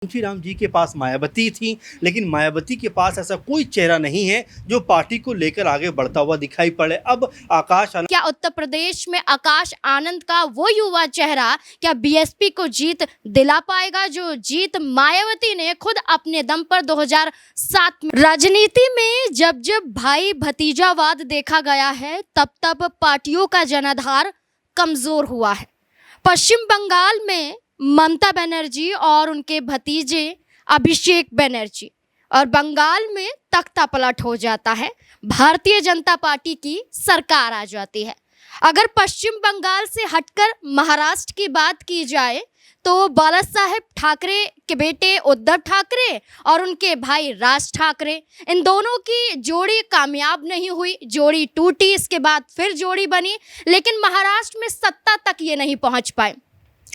कांशीराम जी के पास मायावती थी, लेकिन मायावती के पास ऐसा कोई चेहरा नहीं है जो पार्टी को लेकर आगे बढ़ता हुआ दिखाई पड़े। अब आकाश आनंद, क्या उत्तर प्रदेश में आकाश आनंद का वो युवा चेहरा क्या बीएसपी को जीत दिला पाएगा, जो जीत मायावती ने खुद अपने दम पर 2007 में। राजनीति में जब जब भाई भतीजावाद देखा गया है, तब तब पार्टियों का जनाधार कमजोर हुआ है। पश्चिम बंगाल में ममता बनर्जी और उनके भतीजे अभिषेक बनर्जी, और बंगाल में तख्ता पलट हो जाता है, भारतीय जनता पार्टी की सरकार आ जाती है। अगर पश्चिम बंगाल से हटकर महाराष्ट्र की बात की जाए तो बाला साहेब ठाकरे के बेटे उद्धव ठाकरे और उनके भाई राज ठाकरे, इन दोनों की जोड़ी कामयाब नहीं हुई, जोड़ी टूटी, इसके बाद फिर जोड़ी बनी, लेकिन महाराष्ट्र में सत्ता तक ये नहीं पहुंच पाए।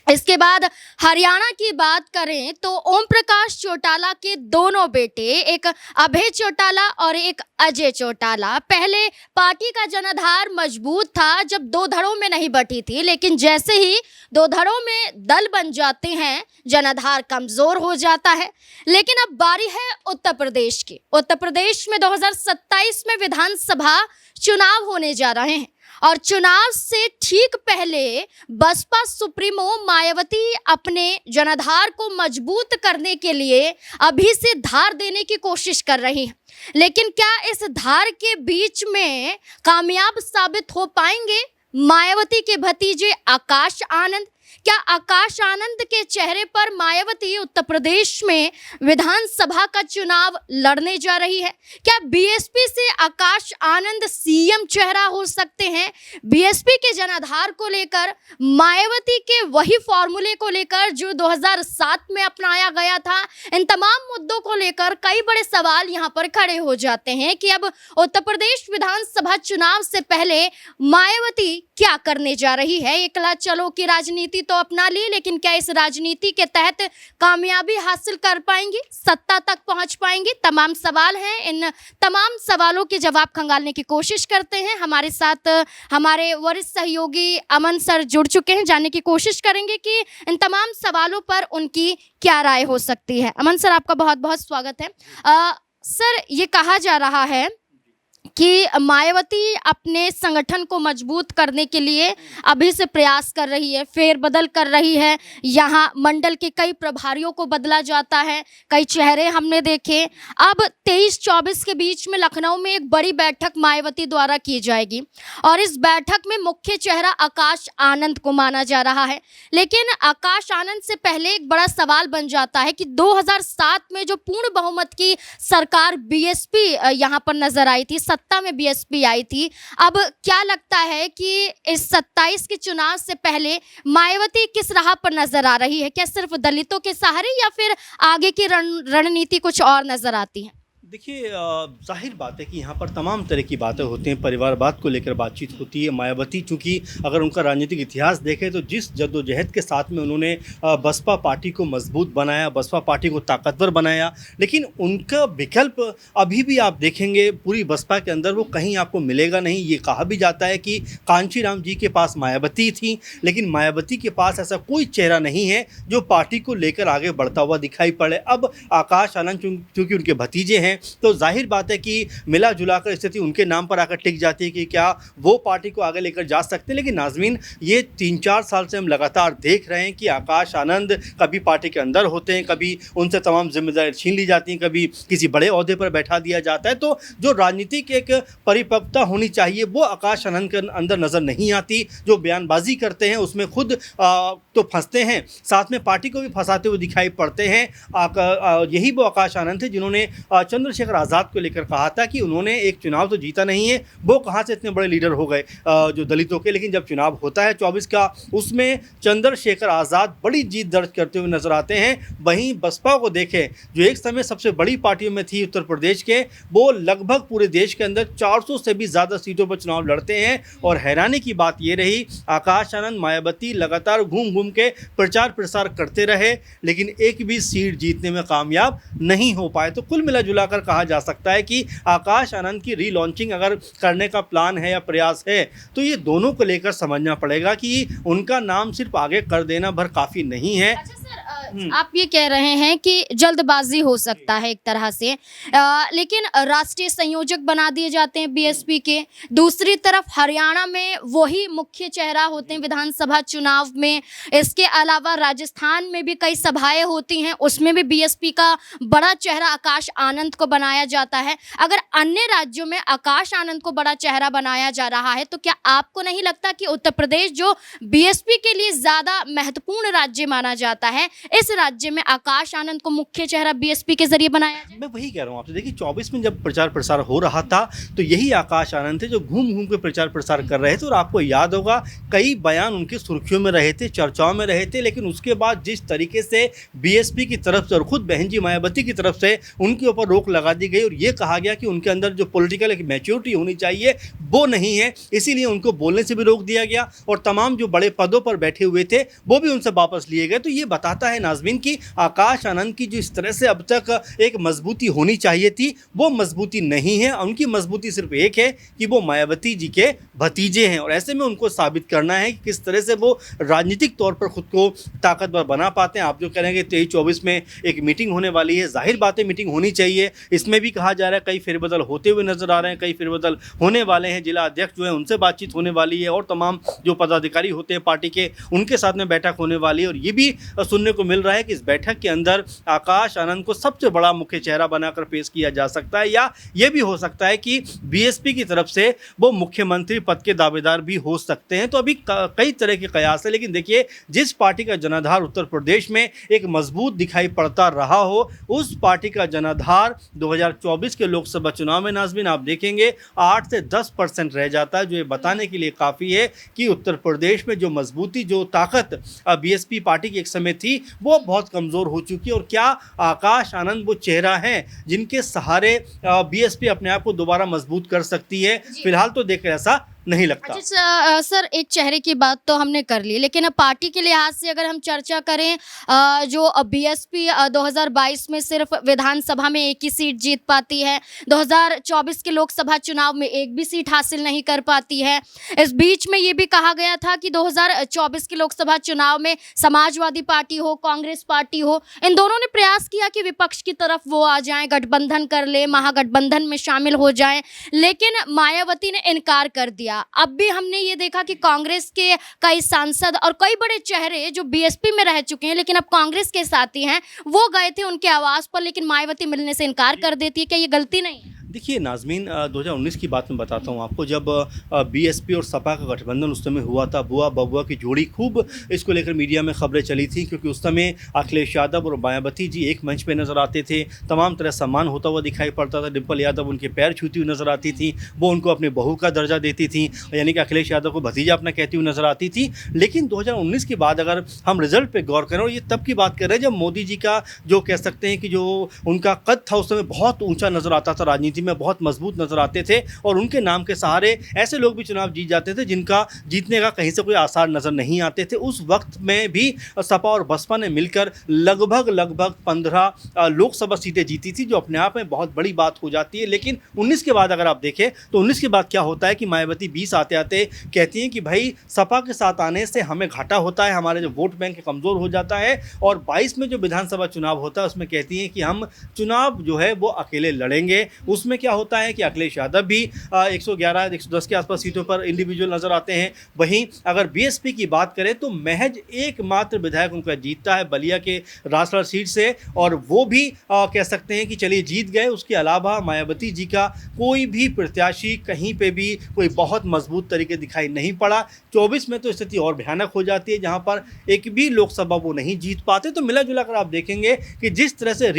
इसके बाद हरियाणा की बात करें तो ओम प्रकाश चौटाला के दोनों बेटे, एक अभय चौटाला और एक अजय चौटाला, पहले पार्टी का जनाधार मजबूत था जब दो धड़ों में नहीं बटी थी, लेकिन जैसे ही दो धड़ों में दल बन जाते हैं जनाधार कमजोर हो जाता है। लेकिन अब बारी है उत्तर प्रदेश की। उत्तर प्रदेश में 2027 में विधानसभा चुनाव होने जा रहे हैं और चुनाव से ठीक पहले बसपा सुप्रीमो मायावती अपने जनाधार को मजबूत करने के लिए अभी से धार देने की कोशिश कर रही है। लेकिन क्या इस धार के बीच में कामयाब साबित हो पाएंगे मायावती के भतीजे आकाश आनंद? क्या आकाश आनंद के चेहरे पर मायावती उत्तर प्रदेश में विधानसभा का चुनाव लड़ने जा रही है? क्या बीएसपी से आकाश आनंद सीएम चेहरा हो सकते हैं? बीएसपी के जनाधार को लेकर, मायावती के वही फॉर्मूले को लेकर जो 2007 में अपनाया गया था, इन तमाम मुद्दों को लेकर कई बड़े सवाल यहाँ पर खड़े हो जाते हैं कि अब उत्तर प्रदेश विधानसभा चुनाव से पहले मायावती क्या करने जा रही है। एकला चलो की राजनीति तो अपना ली, लेकिन क्या इस राजनीति के तहत कामयाबी हासिल कर पाएंगी, सत्ता तक पहुंच पाएंगी? तमाम सवाल हैं। इन तमाम सवालों के जवाब खंगालने की कोशिश करते हैं। हमारे साथ हमारे वरिष्ठ सहयोगी अमन सर जुड़ चुके हैं, जानने की कोशिश करेंगे कि इन तमाम सवालों पर उनकी क्या राय हो सकती है। अमन सर, आपका बहुत बहुत स्वागत है। सर, ये कहा जा रहा है कि मायावती अपने संगठन को मजबूत करने के लिए अभी से प्रयास कर रही है, फेरबदल कर रही है। यहाँ मंडल के कई प्रभारियों को बदला जाता है, कई चेहरे हमने देखे। अब 23-24 के बीच में लखनऊ में एक बड़ी बैठक मायावती द्वारा की जाएगी और इस बैठक में मुख्य चेहरा आकाश आनंद को माना जा रहा है। लेकिन आकाश आनंद से पहले एक बड़ा सवाल बन जाता है कि 2007 में जो पूर्ण बहुमत की सरकार बीएसपी यहाँ पर नजर आई थी, सत्ता में बीएसपी आई थी, अब क्या लगता है कि इस 27 के चुनाव से पहले मायावती किस राह पर नजर आ रही है? क्या सिर्फ दलितों के सहारे या फिर आगे की रणनीति कुछ और नजर आती है? देखिए, जाहिर बात है कि यहाँ पर तमाम तरह की बातें होती हैं, परिवारवाद को लेकर बातचीत होती है। मायावती चूँकि अगर उनका राजनीतिक इतिहास देखें तो जिस जद्दोजहद के साथ में उन्होंने बसपा पार्टी को मजबूत बनाया, बसपा पार्टी को ताकतवर बनाया, लेकिन उनका विकल्प अभी भी आप देखेंगे पूरी बसपा के अंदर वो कहीं आपको मिलेगा नहीं। ये कहा भी जाता है कि कांशीराम जी के पास मायावती थी, लेकिन मायावती के पास ऐसा कोई चेहरा नहीं है जो पार्टी को लेकर आगे बढ़ता हुआ दिखाई पड़े। अब आकाश आनंद चूँकि उनके भतीजे हैं तो जाहिर बात है कि मिला जुला कर स्थिति उनके नाम पर आकर टिक जाती है कि क्या वो पार्टी को आगे लेकर जा सकते हैं। लेकिन नाज़मीन, ये 3-4 साल से हम लगातार देख रहे हैं कि आकाश आनंद कभी पार्टी के अंदर होते हैं, कभी उनसे तमाम जिम्मेदारी छीन ली जाती हैं, कभी किसी बड़े ओहदे पर बैठा दिया जाता है। तो जो राजनीतिक एक परिपक्वता होनी चाहिए वो आकाश आनंद के अंदर नज़र नहीं आती। जो बयानबाजी करते हैं उसमें खुद तो फंसते हैं, साथ में पार्टी को भी फंसाते हुए दिखाई पड़ते हैं। यही वो आकाश आनंद थे जिन्होंने चंद्रशेखर आज़ाद को लेकर कहा था कि उन्होंने एक चुनाव तो जीता नहीं है, वो कहाँ से इतने बड़े लीडर हो गए जो दलितों के। लेकिन जब चुनाव होता है 24 का, उसमें चंद्रशेखर आज़ाद बड़ी जीत दर्ज करते हुए नजर आते हैं। वहीं बसपा को देखें, जो एक समय सबसे बड़ी पार्टियों में थी उत्तर प्रदेश के, वो लगभग पूरे देश के अंदर 400 से भी ज़्यादा सीटों पर चुनाव लड़ते हैं। और हैरानी की बात ये रही, आकाश आनंद मायावती लगातार घूम घूम के प्रचार प्रसार करते रहे, लेकिन एक भी सीट जीतने में कामयाब नहीं हो पाए। तो कुल मिला जुलाकर कहा जा सकता है कि आकाश आनंद की रीलॉन्चिंग अगर करने का प्लान है या प्रयास है तो ये दोनों को लेकर समझना पड़ेगा कि उनका नाम सिर्फ आगे कर देना भर काफ़ी नहीं है। अच्छा सर, आप ये कह रहे हैं कि जल्दबाजी हो सकता है एक तरह से, लेकिन राष्ट्रीय संयोजक बना दिए जाते हैं बीएसपी के। दूसरी तरफ हरियाणा में वही मुख्य चेहरा होते हैं विधानसभा चुनाव में। इसके अलावा राजस्थान में भी कई सभाएं होती हैं, उसमें भी बीएसपी का बड़ा चेहरा आकाश आनंद को बनाया जाता है। अगर अन्य राज्यों में आकाश आनंद को बड़ा चेहरा बनाया जा रहा है तो क्या आपको नहीं लगता कि उत्तर प्रदेश जो बीएसपी के लिए ज्यादा महत्वपूर्ण राज्य माना जाता है, इस राज्य में आकाश आनंद को मुख्य चेहरा बीएसपी के जरिए बनाया जाए? मैं वही कह रहा हूँ आपसे। देखिए 24 में जब प्रचार प्रसार हो रहा था तो यही आकाश आनंद थे जो घूम घूम के प्रचार प्रसार कर रहे थे, और आपको याद होगा कई बयान उनकी सुर्खियों में रहे थे, चर्चाओं में रहे थे। लेकिन उसके बाद जिस तरीके से बीएसपी की तरफ से और खुद बहन जी मायावती की तरफ से उनके ऊपर रोक लगा दी गई और ये कहा गया कि उनके अंदर जो पॉलिटिकल एक मैच्योरिटी होनी चाहिए वो नहीं है, इसीलिए उनको बोलने से भी रोक दिया गया और तमाम जो बड़े पदों पर बैठे हुए थे वो भी उनसे वापस लिए गए। तो ये बताता है नाज़मीन कि आकाश आनंद की जो इस तरह से अब तक एक मजबूती होनी चाहिए थी वो मजबूती नहीं है। उनकी मजबूती सिर्फ एक है कि वो मायावती जी के भतीजे हैं, और ऐसे में उनको साबित करना है कि किस तरह से वो राजनीतिक तौर पर खुद को ताकतवर बना पाते हैं। आप जो कह रहे हैं कि 23-24 में एक मीटिंग होने वाली है, जाहिर बात है मीटिंग होनी चाहिए। इसमें भी कहा जा रहा है कई फेरबदल होते हुए नजर आ रहे हैं, कई फेरबदल होने वाले हैं। जिला अध्यक्ष जो है उनसे बातचीत होने वाली है और तमाम जो पदाधिकारी होते हैं पार्टी के उनके साथ में बैठक होने वाली है। और ये भी सुनने को मिल रहा है कि इस बैठक के अंदर आकाश आनंद को सबसे बड़ा मुख्य चेहरा बनाकर पेश किया जा सकता है, या ये भी हो सकता है कि बीएसपी की तरफ से वो मुख्यमंत्री पद के दावेदार भी हो सकते हैं। तो अभी कई तरह के कयास है, लेकिन देखिए जिस पार्टी का जनाधार उत्तर प्रदेश में एक मजबूत दिखाई पड़ता रहा हो, उस पार्टी का जनाधार 2024 के लोकसभा चुनाव में नाज़मीन आप देखेंगे 8 से 10% रह जाता है, जो ये बताने के लिए काफ़ी है कि उत्तर प्रदेश में जो मजबूती जो ताकत बीएसपी पार्टी की एक समय थी वो बहुत कमज़ोर हो चुकी है। और क्या आकाश आनंद वो चेहरा है जिनके सहारे बीएसपी अपने आप को दोबारा मजबूत कर सकती है? फिलहाल तो देख ऐसा नहीं लगता। अच्छा सर, एक चेहरे की बात तो हमने कर ली, लेकिन पार्टी के लिहाज से अगर हम चर्चा करें, जो बीएसपी 2022 में सिर्फ विधानसभा में एक ही सीट जीत पाती है, 2024 के लोकसभा चुनाव में एक भी सीट हासिल नहीं कर पाती है। इस बीच में ये भी कहा गया था कि 2024 के लोकसभा चुनाव में समाजवादी पार्टी हो, कांग्रेस पार्टी हो, इन दोनों ने प्रयास किया कि विपक्ष की तरफ वो आ जाएं, गठबंधन कर ले, महागठबंधन में शामिल हो जाएं, लेकिन मायावती ने इनकार कर दिया। अब भी हमने ये देखा कि कांग्रेस के कई सांसद और कई बड़े चेहरे जो बीएसपी में रह चुके हैं लेकिन अब कांग्रेस के साथी हैं, वो गए थे उनके आवास पर, लेकिन मायावती मिलने से इनकार कर देती है। क्या ये गलती नहीं है? देखिए नाज़मीन 2019 की बात मैं बताता हूँ आपको, जब बीएसपी और सपा का गठबंधन उस समय हुआ था, बुआ बबुआ की जोड़ी खूब इसको लेकर मीडिया में खबरें चली थी, क्योंकि उस समय अखिलेश यादव और मायावती जी एक मंच पे नज़र आते थे, तमाम तरह सम्मान होता हुआ दिखाई पड़ता था। डिम्पल यादव उनके पैर छूती हुई नज़र आती थी, वो उनको अपनी बहू का दर्जा देती थी, यानी कि अखिलेश यादव को भतीजा अपना कहती हुई नज़र आती थी। लेकिन 2019 के बाद अगर हम रिजल्ट पर गौर करें, और ये तब की बात कर रहे हैं जब मोदी जी का जो कह सकते हैं कि जो उनका कद था उस समय बहुत ऊँचा नज़र आता था, राजनीति में बहुत मजबूत नजर आते थे, और उनके नाम के सहारे ऐसे लोग भी चुनाव जीत जाते थे जिनका जीतने का कहीं से कोई आसार नजर नहीं आते थे। उस वक्त में भी सपा और बसपा ने मिलकर लगभग 15 लोकसभा सीटें जीती थी, जो अपने आप में बहुत बड़ी बात हो जाती है। लेकिन 19 के बाद अगर आप देखें तो 19 के बाद क्या होता है कि मायावती 20 आते आते कहती हैं कि भाई सपा के साथ आने से हमें घाटा होता है, हमारे जो वोट बैंक कमज़ोर हो जाता है, और 22 में जो विधानसभा चुनाव होता है उसमें कहती हैं कि हम चुनाव जो है वो अकेले लड़ेंगे। उसमें क्या होता है कि अखिलेश यादव भी 111-110 के आसपास सीटों पर इंडिविजुअल नजर आते हैं। वहीं अगर बीएसपी की बात करें तो महज एकमात्र विधायक उनका जीतता है बलिया के रासड़ा सीट से, और वो भी कह सकते हैं कि चलिए जीत गए। उसके अलावा मायावती जी का कोई भी प्रत्याशी कहीं पे भी कोई बहुत मजबूत तरीके दिखाई नहीं पड़ा। 24 में तो स्थिति और भयानक हो जाती है, जहां पर एक भी लोकसभा वो नहीं जीत पाते। तो मिला जुला कर आप देखेंगे कि जिस तरह से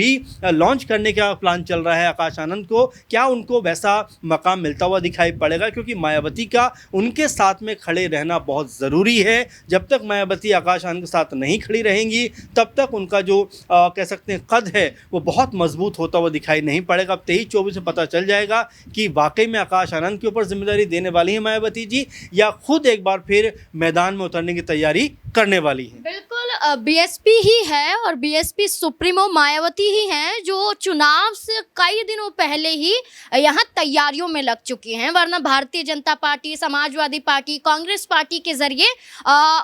लॉन्च करने का प्लान चल रहा है आकाश आनंद को, क्या उनको वैसा मकाम मिलता हुआ दिखाई पड़ेगा? क्योंकि मायावती का उनके साथ में खड़े रहना बहुत ज़रूरी है। जब तक मायावती आकाश आनंद के साथ नहीं खड़ी रहेंगी तब तक उनका जो कह सकते हैं कद है वो बहुत मजबूत होता हुआ दिखाई नहीं पड़ेगा। अब 23-24 में पता चल जाएगा कि वाकई में आकाश आनंद के ऊपर जिम्मेदारी देने वाली है मायावती जी, या खुद एक बार फिर मैदान में उतरने की तैयारी करने वाली है। बिल्कुल, बीएसपी ही है और बीएसपी सुप्रीमो मायावती ही हैं जो चुनाव से कई दिनों पहले ही भी यहाँ तैयारियों में लग चुकी हैं, वरना Bharatiya Janata party, Samajwadi party, Congress party के जरिए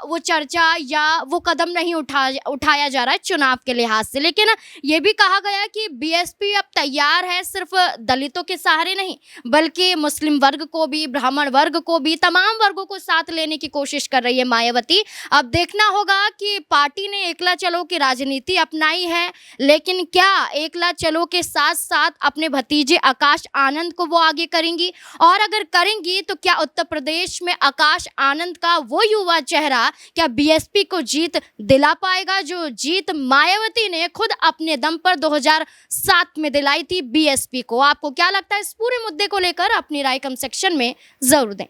वो चर्चा या वो कदम नहीं उठाया जा रहा है चुनाव के लिहाज से। लेकिन ये भी कहा गया कि बीएसपी अब तैयार है सिर्फ दलितों के सहारे नहीं, बल्कि मुस्लिम वर्ग को भी, ब्राह्मण वर्ग को भी, तमाम वर्गों को साथ लेने की कोशिश कर रही है मायावती। अब देखना होगा कि पार्टी ने एकला चलो की राजनीति अपनाई है, लेकिन क्या एकला चलो के साथ साथ अपने भतीजे आकाश आनंद को वो आगे करेंगी, और अगर करेंगी तो क्या उत्तर प्रदेश में आकाश आनंद का वो युवा चेहरा क्या बीएसपी को जीत दिला पाएगा, जो जीत मायावती ने खुद अपने दम पर 2007 में दिलाई थी बीएसपी को। आपको क्या लगता है इस पूरे मुद्दे को लेकर? अपनी राय कमेंट सेक्शन में जरूर दें।